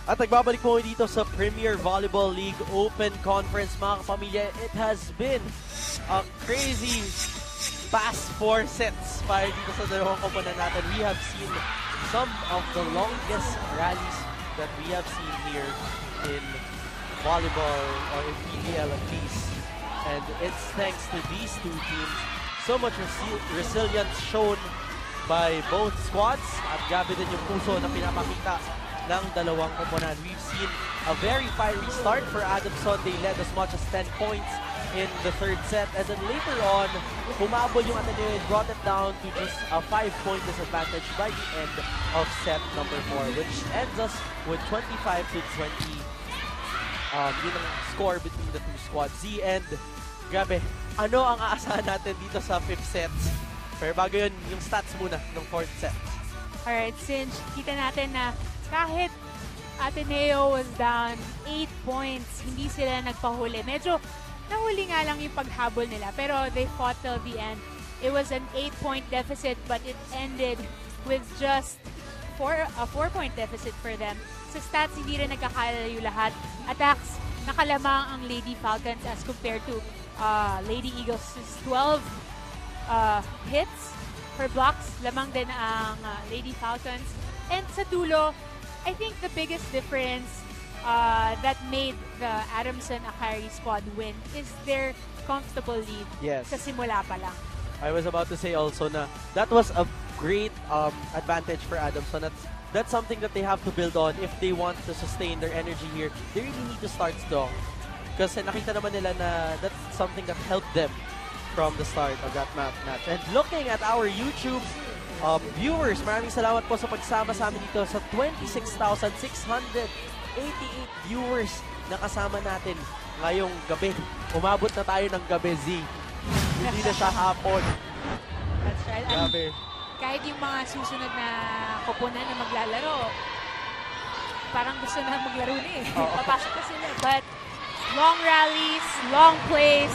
At nagbabalik po dito sa Premier Volleyball League Open Conference, mga kapamilya. It has been a crazy past 4 sets para dito sa dalawang koponan natin. We have seen some of the longest rallies that we have seen here in volleyball or in PVL at least. And it's thanks to these two teams. So much resilience shown by both squads. At grabe din yung puso na pinapakita ng dalawang koponan. We've seen a very fiery start for Adamson. They led as much as 10 points in the third set. And then later on, humabol yung Ateneo and brought it down to just a 5-point disadvantage by the end of set number 4, which ends us with 25-20. Yun ang score between the two squads. And grabe, ano ang aasahan natin dito sa 5th set? Pero bago yun, yung stats muna ng 4th set. Alright, since kita natin na kahit Ateneo was down 8 points, hindi sila nagpahuli. Medyo nahuli nga lang yung paghabol nila, pero they fought till the end. It was an 8-point deficit, but it ended with just a 4-point deficit for them. Sa stats, hindi rin nagkakalayo lahat. Attacks, nakalamang ang Lady Falcons as compared to Lady Eagles. 12 hits per blocks, lamang din ang Lady Falcons. And sa dulo, I think the biggest difference that made the Adamson-Akari squad win is their comfortable lead. Yes. Sa simula pa lang. I was about to say also na that was a great advantage for Adamson. That's something that they have to build on if they want to sustain their energy here. They really need to start strong. Kasi nakita naman nila na that's something that helped them from the start of that match. And looking at our YouTube viewers, maraming salamat po sa pagsama sa amin dito sa 26,688 viewers na kasama natin ngayong gabi. Umabot na tayo ng gabi, Z. Hindi na siya hapon. That's right. Grabe. Kahit yung mga susunod na koponan na maglalaro, parang gusto na maglaro na eh. Papasok na sila. But long rallies, long plays,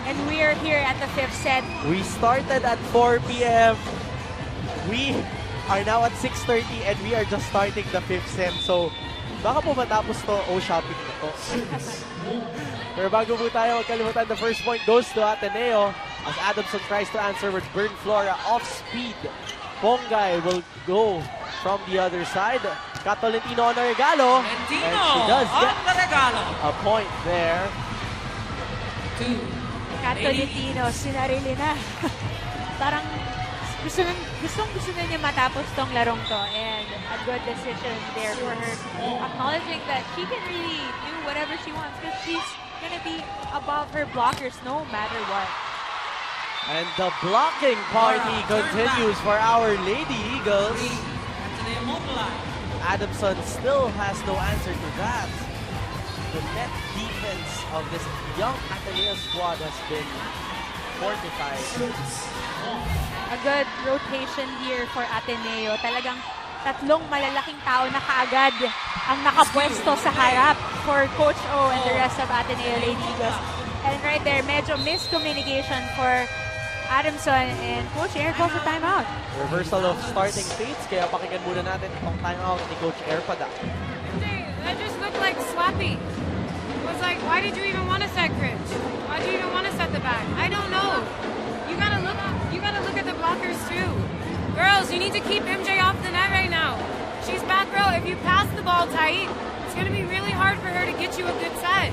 and we are here at the 5th set. We started at 4 p.m. We are now at 6:30 and we are just starting the 5th set. So, baka po matapos to, shopping na to. Pero bago po tayo, huwag kalimutan, the first point goes to Ateneo as Adamson tries to answer with Burn Flora off speed. Pongay will go from the other side. Tolentino on the regalo. And she does get a point there. Tolentino, sinarili na. Parang gusto na niya matapos tong larong to, and a good decision there for her, acknowledging that she can really do whatever she wants because she's gonna be above her blockers no matter what. And the blocking party continues for our Lady Eagles. Adamson still has no answer to that. The net defense of this young Ateneo squad has been fortified. A good rotation here for Ateneo. Talagang tatlong malalaking tao na kaagad ang nakapwesto sa harap for Coach O and the rest of Ateneo Lady Eagles. And right there, medyo miscommunication for Adamson, and Coach Air calls a timeout. Reversal of starting fates, kaya pakinggan muna natin itong timeout ni Coach Air Pada. That just looked like sloppy. It was like, why did you even want to set grids? Why do you even want to set the back? I don't know. You gotta look at the blockers too. Girls, you need to keep MJ off the net right now. She's back row. If you pass the ball tight, it's gonna be really hard for her to get you a good set.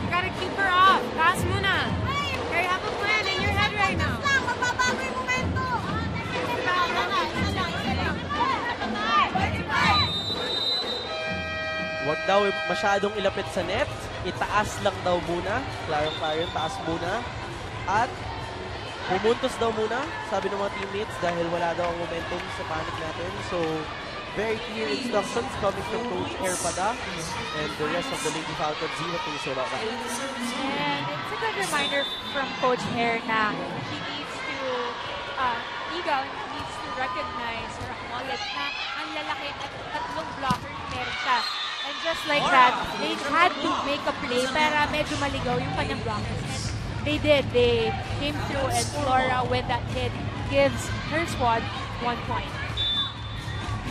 You gotta keep her off. Pass muna. Okay, have a plan in your head right now. Huwag daw masyadong ilapit sa net. Itaas lang daw muna. Klarong-klaro, taas muna. At pumuntos daw muna, sabi ng mga teammates, dahil wala daw ang momentum sa panic natin. So, very clear instructions coming from Coach Air Pada and the rest of the Lady Falcons. What can you say about that? And it's a good reminder from Coach Air na she needs to, Eagle needs to recognize or acknowledge na ang lalaki at tatlong blockers meron siya. And just like that, they had to make a play para medyo maligaw yung kanyang blockers. And they did. They came through, and Flora, with that hit, gives her squad 1 point.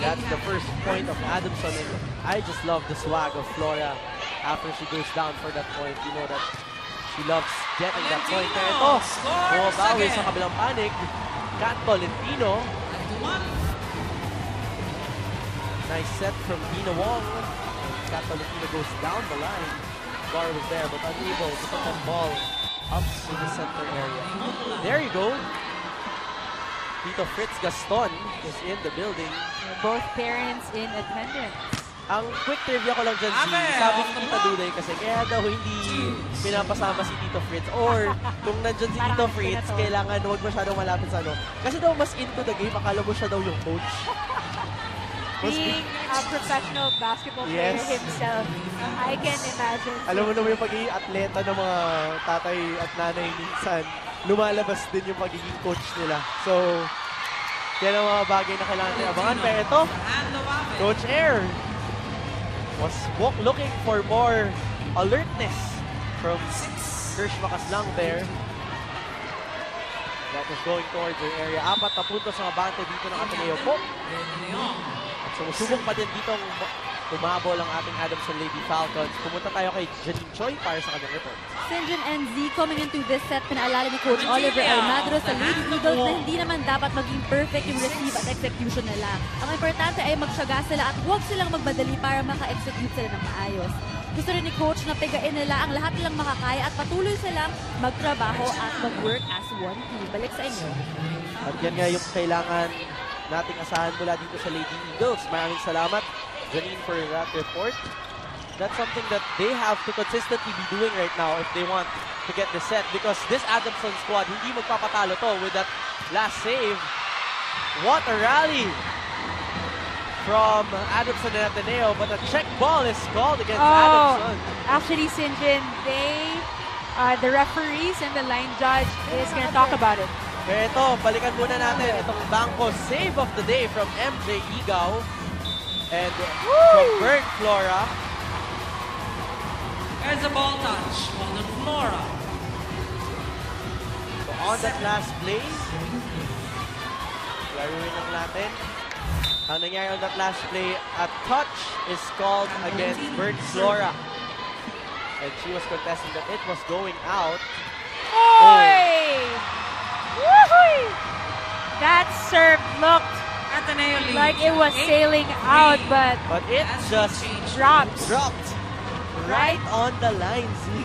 That's the first point of Adamson, and I just love the swag of Flora after she goes down for that point. You know that she loves getting that point. Kaya ito, bumabawi sa kabilang panig. Kat Tolentino. Nice set from Dina Wong. Kat Tolentino goes down the line. Bar was there, but unable to put that ball up to the center area. There you go. Tito Fritz Gaston is in the building. Both parents in attendance. Ang quick trivia ko lang dyan, Z, sabi ni Tita Duday kasi kaya daw hindi pinapasama si Tito Fritz, or kung nandyan si Tito Fritz, kailangan huwag masyadong malapit sa ano. Kasi daw mas into the game, akala mo siya daw yung coach. Being a professional basketball player himself, I can imagine. Alam mo naman yung pagiging atleta ng mga tatay at nanay minsan, lumalabas din yung pagiging coach nila. So, yan ang mga bagay na kailangan natin abangan. Pero ito, Coach Air was looking for more alertness from Kirsch Makaslang there. That was going towards your area. 4 na puntos ang abante dito ng Ateneo po. At sumusubok pa din dito tumabol ang ating Adamson Lady Falcons. Pumunta tayo kay Janine Choi para sa kanyang report. Sinjin and Z coming into this set, pinaalala ni Coach Oliver Almadro sa Lady Eagles na hindi naman dapat maging perfect yung receive at execution nila. Ang importante ay magtiyaga sila at huwag silang magmadali para maka-execute sila ng maayos. Gusto rin ni Coach na pigain nila ang lahat nilang makakaya at patuloy silang magtrabaho at mag-work as one team. Balik sa inyo. At yan nga yung kailangan nating asahan mula dito sa Lady Eagles. Maraming salamat, Janine, for that report. That's something that they have to consistently be doing right now if they want to get the set, because this Adamson squad hindi magpapatalo to with that last save. What a rally from Adamson and Ateneo, but a check ball is called against Adamson. Actually, Sinjin, the referees and the line judge is going to talk about it. Pero ito, balikan muna natin itong bangko save of the day from MJ Igaw and from Berg Flora. There's a ball touch on the Flora. So on that last play, laruin lang natin. Ang nangyari on that last play, a touch is called against Berg Flora. And she was contesting that it was going out. Oy! Woohoo! That serve looked Ateneo leads like it was sailing out, but it just dropped. Right on the line, Z.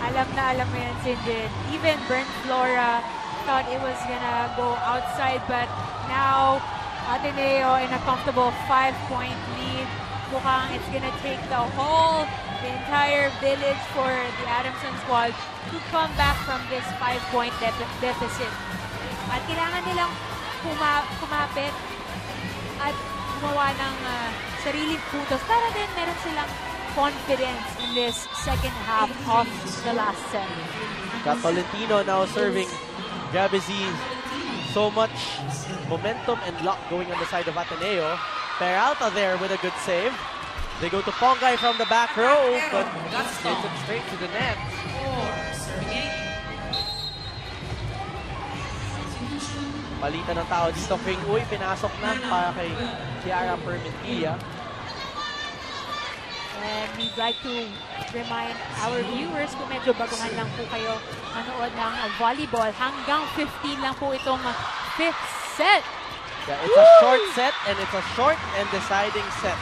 Alam mo yan, Sinjin. Even Bernd Flora thought it was gonna go outside, but now Ateneo in a comfortable 5-point lead. Mukhang it's gonna take the entire village for the Adamson squad to come back from this 5-point deficit. At kailangan nilang kumapit at gumawa ng sariling putos para din meron silang confidence in this second half of the last set. Got Tolentino now serving Gabezi. So much momentum and luck going on the side of Ateneo. Peralta there with a good save. They go to Pongay from the back row, but takes it straight to the net. Palitan ng tao dito. King Uy, pinasok na para kay Kiara Permentilla. And we'd like to remind our viewers kung medyo baguhan lang po kayo manood ng volleyball. Hanggang 15 lang po itong 5th set. Yeah, it's a short set and it's a short and deciding set.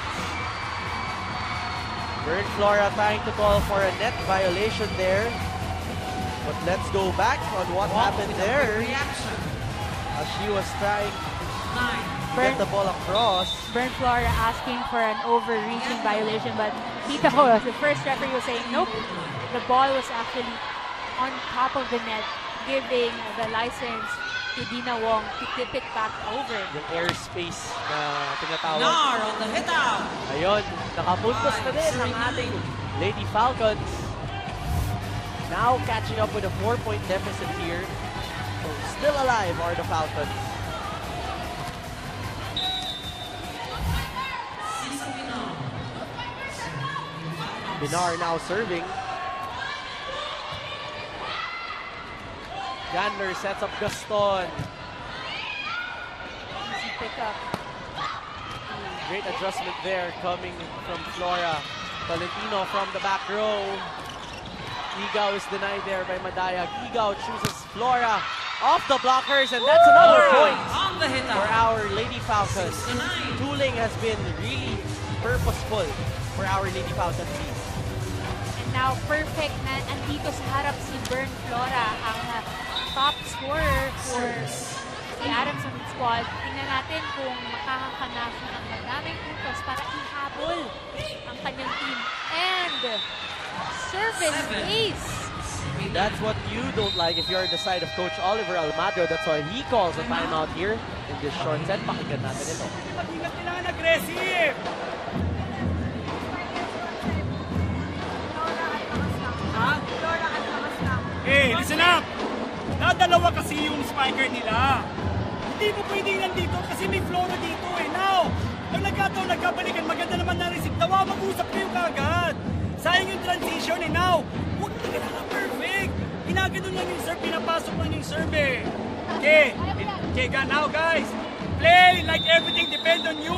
Bernd Flora trying to call for a net violation there. But let's go back on what happened there. As she was trying to get the ball across. Bernd Flora asking for an overreaching violation, but Tito, the first referee was saying, nope, the ball was actually on top of the net, giving the license to Dina Wong to tip it back over. Yung airspace na tinatawag. Nar on the hit out. Ayun, nakapuntos na din ang ating Lady Falcons. Now catching up with a 4-point deficit here. So still alive are the Falcons. Binar now serving. Gandler sets up Gaston. Easy pick up. Great adjustment there coming from Flora. Tolentino from the back row. Igao is denied there by Madayag. Igao chooses Flora off the blockers, and that's another point On the hit for out. our Lady Falcons. Tooling has been really purposeful for our Lady Falcons team. And now perfect na andito sa harap si Bern Flora, ang top scorer for the Adamson squad. Tingnan natin kung makakakanap na ng madaming puntos para ihabol ang kanyang team. And service ace. That's what you don't like if you're on the side of Coach Oliver Almagro. That's why he calls a timeout here in this short set. Pakinggan natin ito. Mag-ingat kailangan aggressive! Ha? Hey, listen up! Nadalawa kasi yung spiker nila. Hindi mo pwedeng nandito kasi may Flora dito eh. Now, ang nagkataon, nagkabalikan, maganda naman na receive. Dawa, mag-usap kayo kagad. Sayang yung transition eh. Now, huwag na kailangan perfect. Ginaganon lang yung serve, pinapasok lang yung serve eh. Okay, now guys, play like everything depends on you.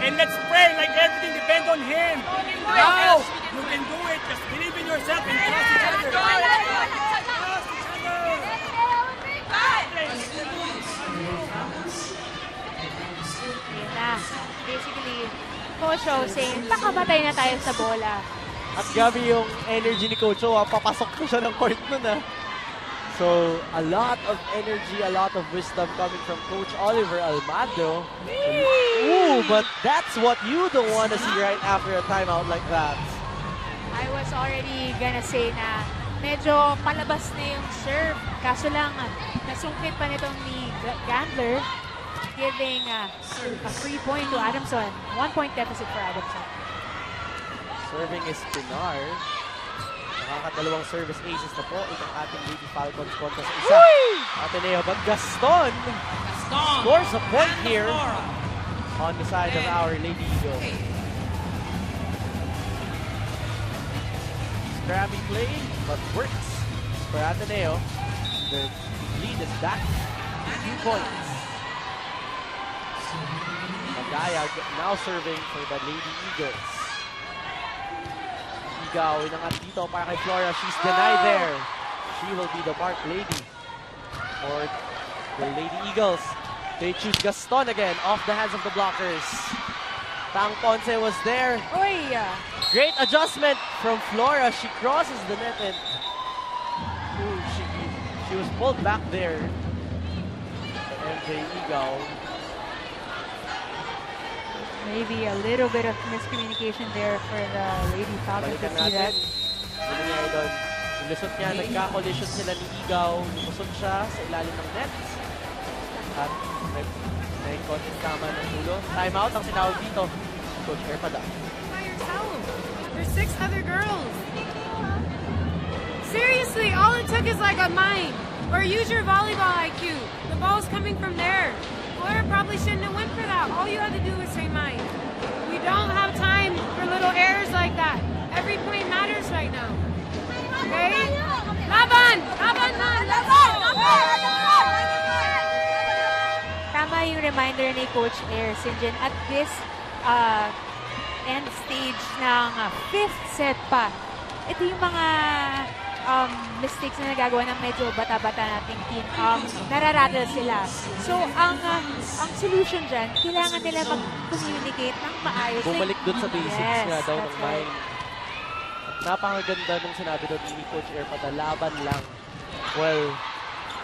And let's pray like everything depends on him. Now, you can do it. Just believe in yourself and trust each other. Trust each other. Yun na. Basically, Coach O saying, pakamatay na tayo sa bola. At gabi yung energy ni Coach O, papasok ko siya ng court nun ah. So, a lot of energy, a lot of wisdom coming from Coach Oliver Almagro. Ooh, but that's what you don't want to see right after a timeout like that. I was already gonna say na medyo palabas na yung serve. Kaso lang, nasungkit pa nitong ni Gandler, giving a free point to Adamson. 1 point deficit for Adamson. Serving is Pinar. Nakakadalawang service aces na po itong ating Lady Falcons kontra sa isa. Ateneo, but Gaston scores a point here on the side of our Lady Eagles. Scrappy play, but works for Ateneo. The lead is back to 2 points. Magayag now serving for the Lady Eagles. Igao inangat dito para kay Flora. She's denied there. She will be the mark lady for the Lady Eagles. They choose Gaston again off the hands of the blockers. Tang Ponce was there. Uy! Great adjustment from Flora. She crosses the net and she was pulled back there. MJ Igao. Maybe a little bit of miscommunication there for the Lady Falcons to Balikan see that. natin. Ano niya doon? Lumusot niya, nagka-collision sila ni Igao. Lumusot siya sa ilalim ng net. At may konting tama ng ulo. Timeout ang sinawag dito. Coach Erpada. By yourself. There's 6 other girls. Seriously, all it took is like a mind. Or use your volleyball IQ. The ball's coming from there. Flora probably shouldn't have went for that. All you had to do was say mind. We don't have time for little errors like that. Every point matters right now. Okay? Laban! Laban man! Laban! Tama yung reminder ni Coach Air, Sinjin, at this end stage ng 5th set pa. Ito yung mga mistakes na nagagawa ng medyo bata-bata nating team. Nararattle sila. So, ang solution dyan, kailangan nila mag-communicate ng maayos. Bumalik dun sa basics nga daw ng that's right. mind. At napakaganda nung sinabi doon ni Coach Erpada, laban lang. Well,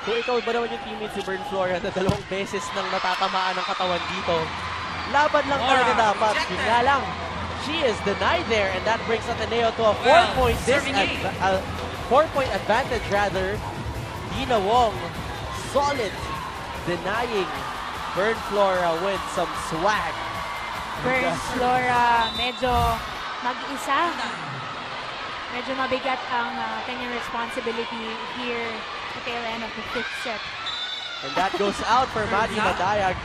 kung ikaw ba naman yung teammate si Bern Flora na 2 beses nang natatamaan ng katawan dito, laban lang talaga dapat. Yun nga lang, she is denied there and that brings Ateneo to a 4-point advantage rather. Dina Wong, solid, denying Bern Flora with some swag. Bern Flora, medyo mag-isa. Medyo mabigat ang kanyang responsibility here at the tail end of the 5th set. And that goes out for Maddie Madayag.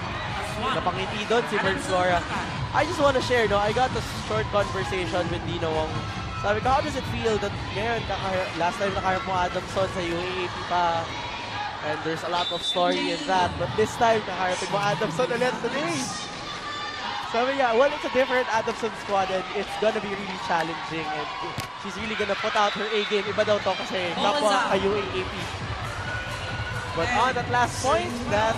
Napangiti doon si Bern Flora. I just want to share, no? I got a short conversation with Dina Wong. Sabi ko, how does it feel that ngayon, last time nakaharap mo Adamson sa UAAP pa, and there's a lot of story in that, but this time nakaharapin mo Adamson ulit today. Sabi niya, well, it's a different Adamson squad and it's gonna be really challenging and she's really gonna put out her A-game. Iba daw to kasi kapwa ka UAAP. But on that last point, that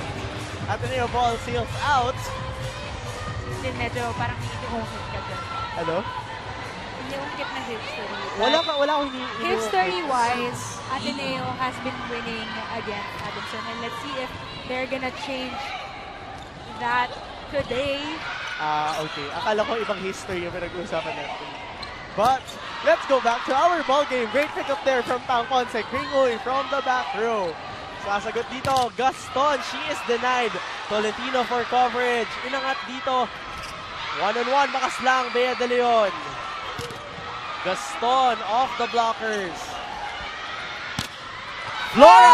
Ateneo ball sails out. Din medyo parang iniungkit ka dyan. Ano? Iniungkit na history. Wala akong History-wise, Ateneo has been winning against Adamson. And let's see if they're gonna change that today. Okay. Akala ko ibang history yung pinag-uusapan natin. But, let's go back to our ball game. Great pick up there from Tang Ponce. Kringoy from the back row. Sasagot dito, Gaston. She is denied. Tolentino for coverage. Inangat dito. One-on-one, makas lang, Bea De Leon. Gaston off the blockers. Flora!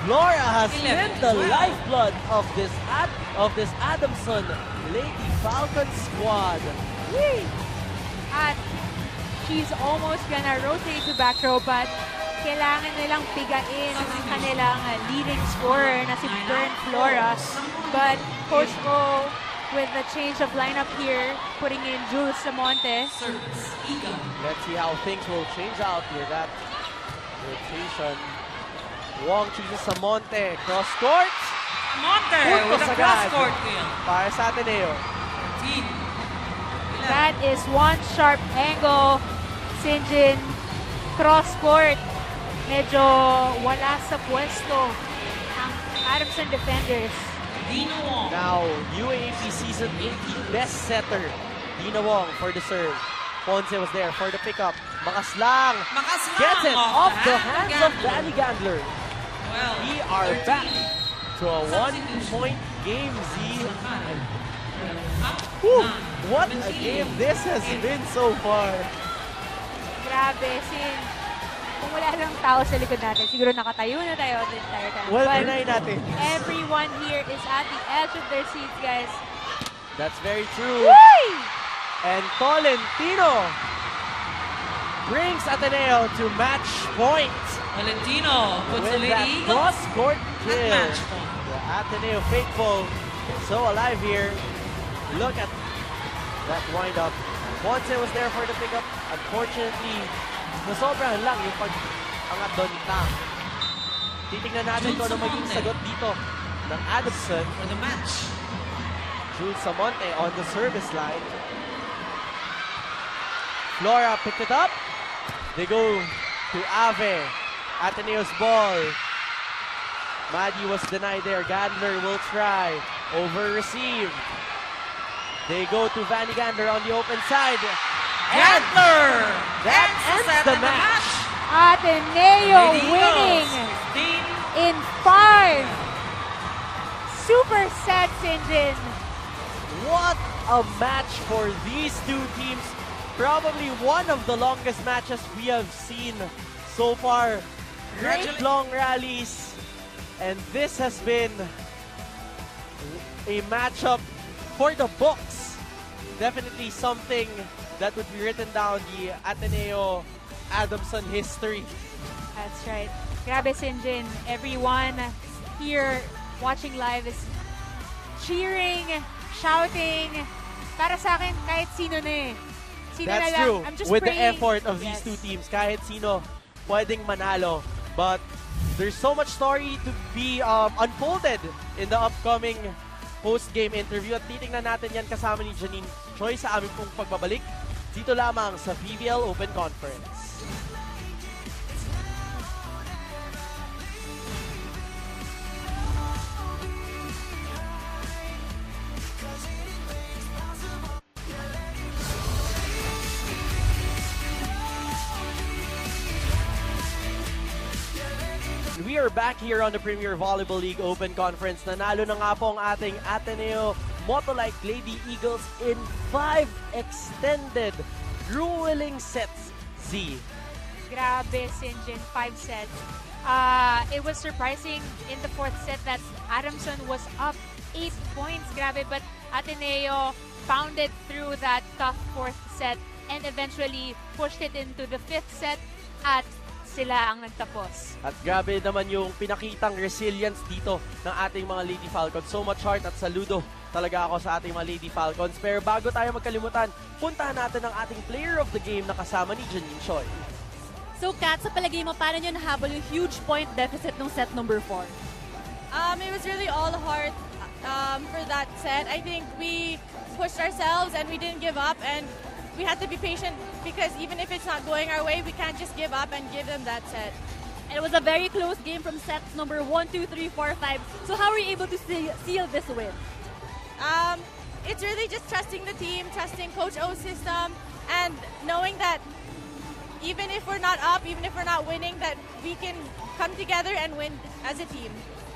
Flora has been the lifeblood of this Adamson Lady Falcon squad. Whee! At she's almost gonna rotate to back row, but kailangan nilang pigain ang kanilang leading scorer na si Bern Flora. But Coach O, with the change of lineup here, putting in Jules Samonte. Let's see how things will change out here. That rotation. Wong chooses Samonte. Cross court. Monte with a Puntos cross agad court kill. para sa Ateneo. That is one sharp angle. Sinjin, cross court. Medyo wala sa pwesto ang Adamson defenders. Dino Wong. Now, UAAP Season 18 best setter. Dina Wong for the serve. Ponce was there for the pickup. Makas lang. Gets it off the hands of Danny Gandler. Well, We are back to a one-point game, Z. Whew, what a game this has been so far. Grabe, kung wala lang tao sa likod natin, siguro nakatayo na tayo the entire time. Well, But deny natin. everyone here is at the edge of their seats, guys. That's very true. Whee! And Tolentino brings Ateneo to match point Valentino puts the with that Lady Eagles cross-court at kill. match point. The Ateneo faithful so alive here. Look at that wind-up. Ponce was there for the pickup. Unfortunately, nasobrahan lang yung pag-angat doon ni Tang. Titingnan natin kung ano maging sagot dito ng Adamson. For the match. Jules Samonte on the service line. Flora picked it up. They go to Ave. Ateneo's ball. Maddie was denied there. Gandler will try. Over-received. They go to Vanny Gandler on the open side. Gandler! That ends ends the match. Ateneo Lady winning Eagles, 15. in 5. Super set, Sinjin. What a match for these two teams. Probably one of the longest matches we have seen so far. Great long rallies. And this has been a matchup for the books. Definitely something that would be written down the Ateneo Adamson history. That's right. Grabe, Sinjin. Everyone here watching live is cheering, shouting. Para sa akin, kahit sino na eh. Sino na That's lang. true. I'm just With the praying. effort of these two teams, kahit sino pwedeng manalo. But there's so much story to be unfolded in the upcoming post-game interview. At titingnan natin yan kasama ni Janine Choi sa aming pong pagbabalik dito lamang sa PVL Open Conference. We are back here on the Premier Volleyball League Open Conference. Nanalo na nga po ang ating Ateneo-Motolite Lady Eagles in 5 extended grueling sets. Z. Grabe, Sinjin. 5 sets. It was surprising in the 4th set that Adamson was up 8 points. Grabe, but Ateneo pounded through that tough 4th set and eventually pushed it into the 5th set at sila ang nagtapos. At grabe naman yung pinakitang resilience dito ng ating mga Lady Falcons. So much heart at saludo talaga ako sa ating mga Lady Falcons. Pero bago tayo magkalimutan, puntahan natin ang ating player of the game na kasama ni Janine Choi. So, Kat, sa palagay mo, paano nyo nahabol yung huge point deficit ng set number 4? It was really all heart for that set. I think we pushed ourselves and we didn't give up, and we had to be patient because even if it's not going our way, we can't just give up and give them that set. And it was a very close game from sets number 1, 2, 3, 4, 5. So how were you able to seal this win? It's really just trusting the team, trusting Coach O's system, and knowing that even if we're not up, even if we're not winning, that we can come together and win as a team.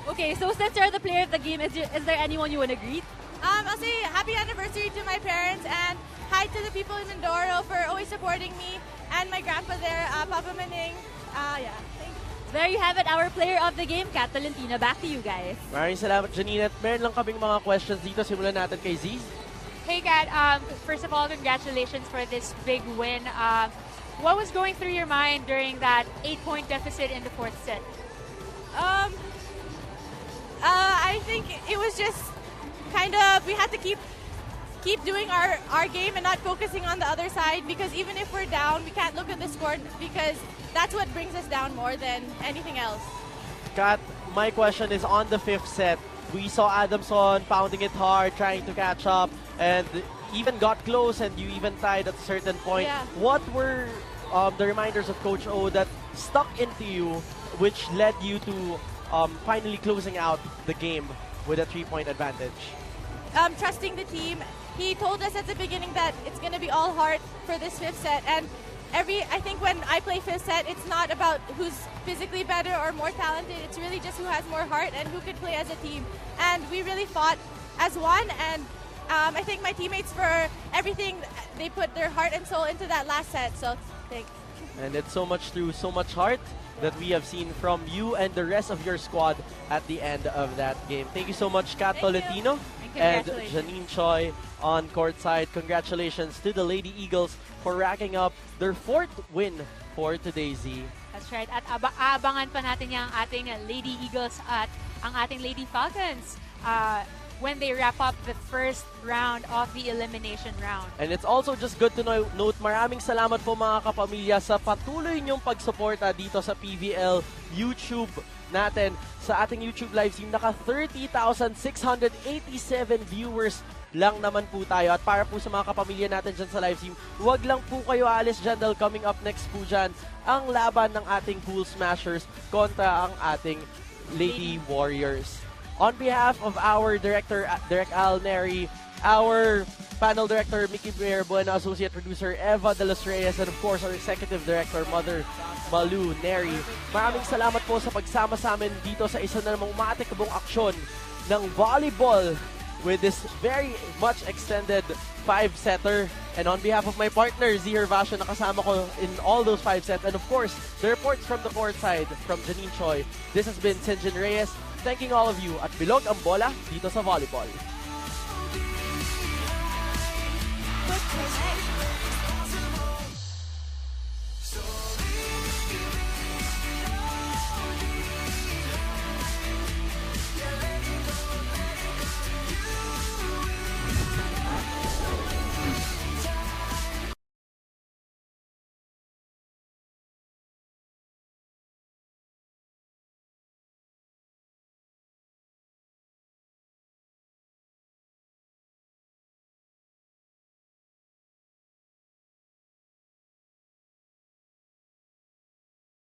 Okay, so since you're the player of the game, is there anyone you want to greet? I'll say happy anniversary to my parents and hi to the people in Mindoro for always supporting me, and my grandpa there, Papa Maning. Yeah, thank you. There you have it, our player of the game, Kat Tolentino. Back to you guys. Maraming salamat, Janine. At meron lang kaming mga questions dito. Simulan natin kay Z. Hey, Kat. First of all, congratulations for this big win. What was going through your mind during that 8-point deficit in the fourth set? I think it was just kind of, we had to keep doing our game and not focusing on the other side, because even if we're down, we can't look at the score because that's what brings us down more than anything else. Kat, my question is on the fifth set. We saw Adamson pounding it hard, trying to catch up, and even got close, and you even tied at a certain point. Yeah. What were the reminders of Coach O that stuck into you, which led you to finally closing out the game with a 3-point advantage? Trusting the team. He told us at the beginning that it's going to be all heart for this fifth set, and I think when I play fifth set, it's not about who's physically better or more talented. It's really just who has more heart and who can play as a team. And we really fought as one, and I think my teammates, for everything, they put their heart and soul into that last set. So thanks. And it's so much through so much heart that we have seen from you and the rest of your squad at the end of that game. Thank you so much, Kat Tolentino and Janine Choi on courtside. Congratulations to the Lady Eagles for racking up their 4th win for today, Z. That's right. At aabangan pa natin yung ating Lady Eagles at ang ating Lady Falcons when they wrap up the first round of the elimination round. And it's also just good to note, maraming salamat po mga kapamilya sa patuloy niyong pagsuporta dito sa PVL YouTube natin. Sa ating YouTube live stream, naka 30,687 viewers lang naman po tayo. At para po sa mga kapamilya natin dyan sa live stream, huwag lang po kayo aalis dyan dahil coming up next po dyan ang laban ng ating Pool Smashers kontra ang ating Lady Warriors. On behalf of our director, Derek Al Neri, our panel director, Mickey Blair Bueno, associate producer, Eva De Los Reyes, and of course, our executive director, Mother Malu Neri. Maraming salamat po sa pagsama sa amin dito sa isa na namang matikabong aksyon ng volleyball with this very much extended 5-setter. And on behalf of my partner, Z Hervasio, nakasama ko in all those 5 sets. And of course, the reports from the court side from Janine Choi. This has been Sinjin Reyes, thanking all of you at Bilog ang Bola dito sa volleyball.